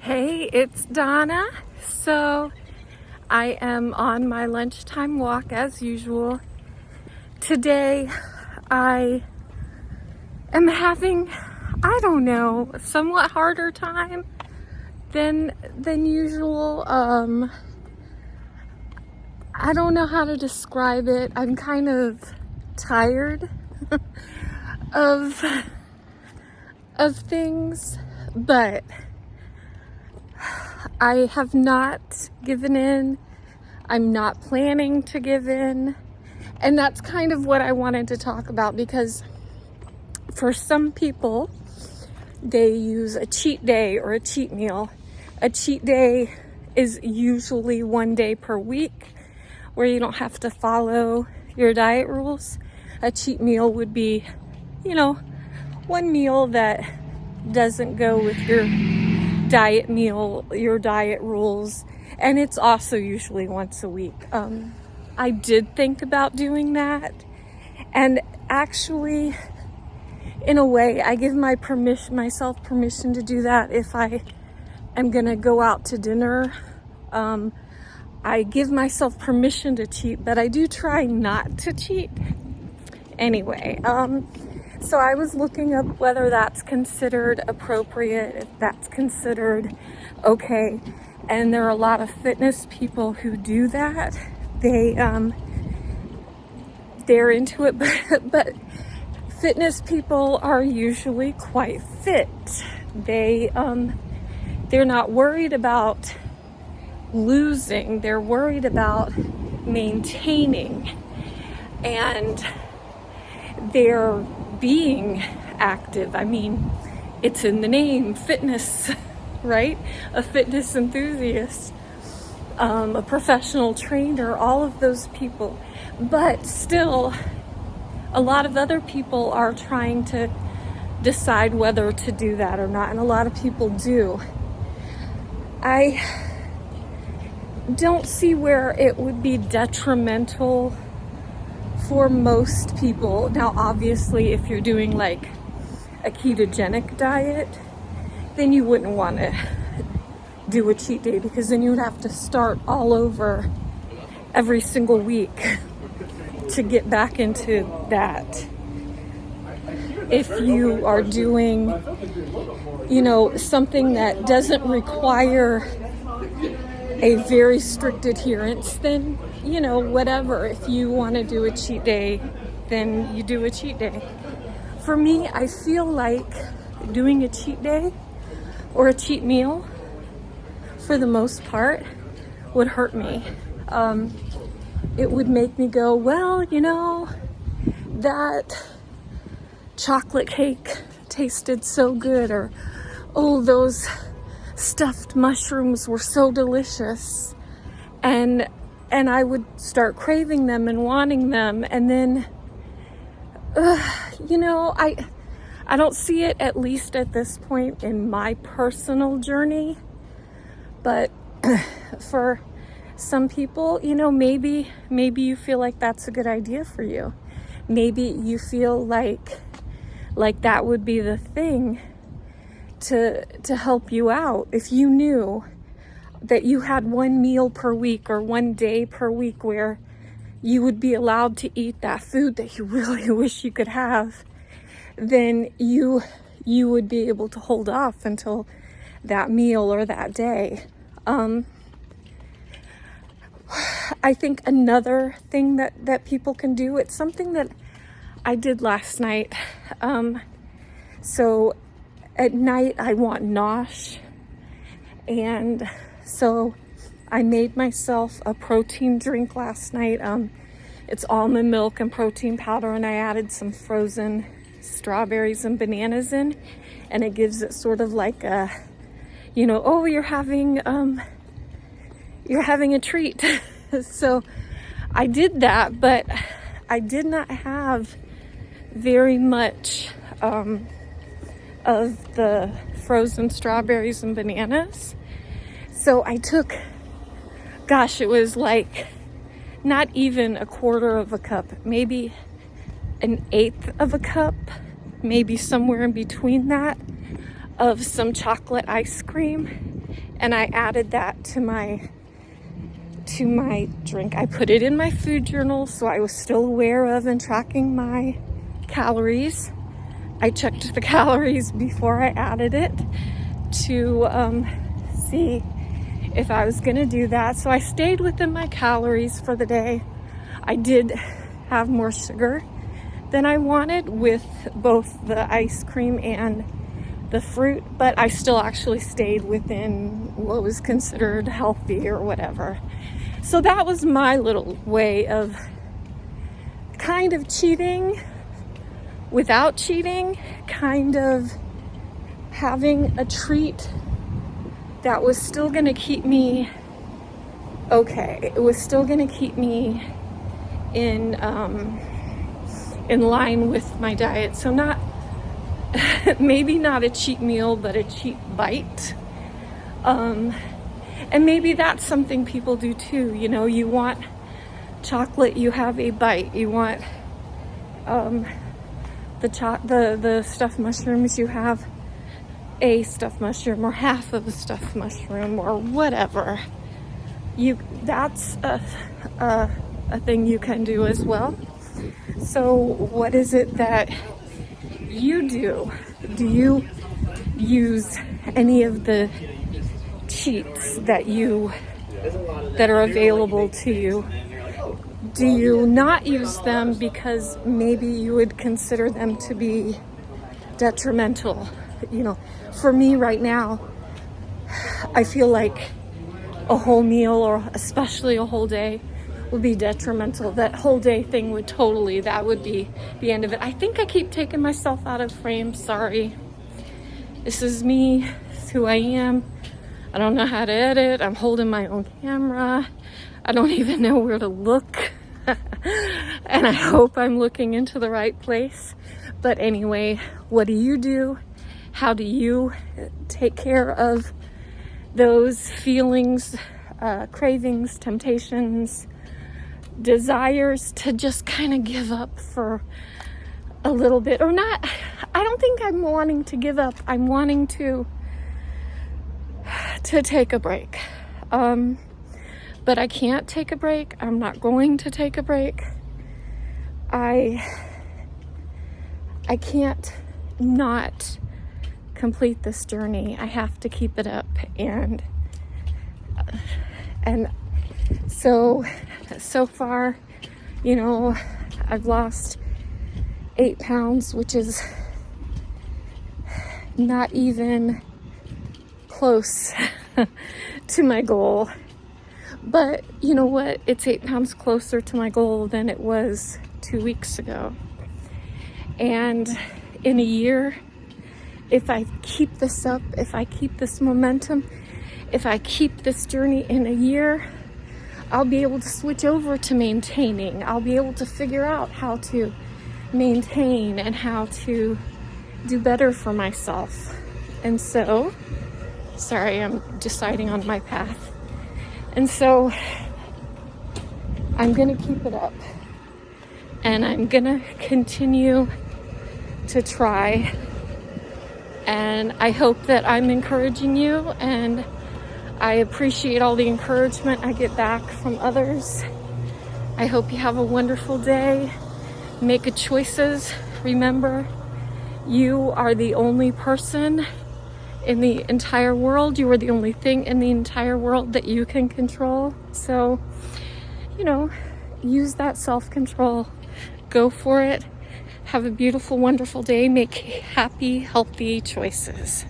Hey, it's Donna. So I am on my lunchtime walk as usual. Today I am having, I don't know, a somewhat harder time than usual. I don't know how to describe it. I'm kind of tired of things, but I have not given in. I'm not planning to give in. And that's kind of what I wanted to talk about, because for some people, they use a cheat day or a cheat meal. A cheat day is usually 1 day per week where you don't have to follow your diet rules. A cheat meal would be, one meal that doesn't go with your diet meal, your diet rules, and it's also usually once a week. I did think about doing that, and actually, in a way, I give myself permission to do that if I am gonna go out to dinner. I give myself permission to cheat, but I do try not to cheat. Anyway, so I was looking up whether that's considered appropriate, if that's considered okay. And there are a lot of fitness people who do that. They're into it, but fitness people are usually quite fit. They're not worried about losing. They're worried about maintaining, and they're being active. I mean, it's in the name, fitness, right? A fitness enthusiast, a professional trainer, all of those people. But still, a lot of other people are trying to decide whether to do that or not, and a lot of people do. I don't see where it would be detrimental for most people. Now, obviously, if you're doing like a ketogenic diet, then you wouldn't want to do a cheat day, because then you would have to start all over every single week to get back into that. If you are doing, something that doesn't require a very strict adherence, then, whatever. If you want to do a cheat day, then you do a cheat day. For me, I feel like doing a cheat day or a cheat meal, for the most part, would hurt me. It would make me go, well, that chocolate cake tasted so good, or, oh, those stuffed mushrooms were so delicious, and I would start craving them and wanting them, and then I don't see it, at least at this point in my personal journey. But for some people, maybe you feel like that's a good idea for you. Maybe you feel like that would be the thing to help you out. If you knew that you had 1 meal per week or 1 day per week where you would be allowed to eat that food that you really wish you could have, then you would be able to hold off until that meal or that day. I think another thing that people can do, it's something that I did last night. So at night I want nosh, and so I made myself a protein drink last night. It's almond milk and protein powder, and I added some frozen strawberries and bananas in, and it gives it sort of like a, oh, you're having a treat. So I did that, but I did not have very much of the frozen strawberries and bananas. So I took, it was like not even a quarter of a cup, maybe an eighth of a cup, maybe somewhere in between that, of some chocolate ice cream. and I added that to my drink. I put it in my food journal, so I was still aware of and tracking my calories. I checked the calories before I added it to see if I was gonna do that. So I stayed within my calories for the day. I did have more sugar than I wanted with both the ice cream and the fruit, but I still actually stayed within what was considered healthy or whatever. So that was my little way of kind of cheating without cheating, kind of having a treat that was still gonna keep me okay. It was still gonna keep me in line with my diet. So not maybe not a cheat meal, but a cheat bite. And maybe that's something people do too. You know, you want chocolate, you have a bite. You want the stuffed mushrooms, you have a stuffed mushroom or half of a stuffed mushroom or whatever. That's a thing you can do as well. So what is it that you do? Do you use any of the cheats that are available to you? Do you not use them because maybe you would consider them to be detrimental? You know, for me right now, I feel like a whole meal, or especially a whole day, would be detrimental. That whole day thing that would be the end of it. I think I keep taking myself out of frame. Sorry. This is me. It's who I am. I don't know how to edit. I'm holding my own camera. I don't even know where to look. And I hope I'm looking into the right place. But anyway, what do you do? How do you take care of those feelings, cravings, temptations, desires to just kind of give up for a little bit? Or not, I don't think I'm wanting to give up. I'm wanting to take a break. But I can't take a break. I'm not going to take a break. I can't not complete this journey. I have to keep it up. And so far, you know, I've lost 8 pounds, which is not even close to my goal. But you know what? It's 8 pounds closer to my goal than it was 2 weeks ago. And in a year, if I keep this up, if I keep this momentum, if I keep this journey in a year, I'll be able to switch over to maintaining. I'll be able to figure out how to maintain and how to do better for myself. And so, sorry, I'm deciding on my path. And so I'm gonna keep it up, and I'm gonna continue to try. And I hope that I'm encouraging you, and I appreciate all the encouragement I get back from others. I hope you have a wonderful day. Make good choices. Remember, you are the only person in the entire world. You are the only thing in the entire world that you can control. So, you know, use that self-control. Go for it. Have a beautiful, wonderful day. Make happy, healthy choices.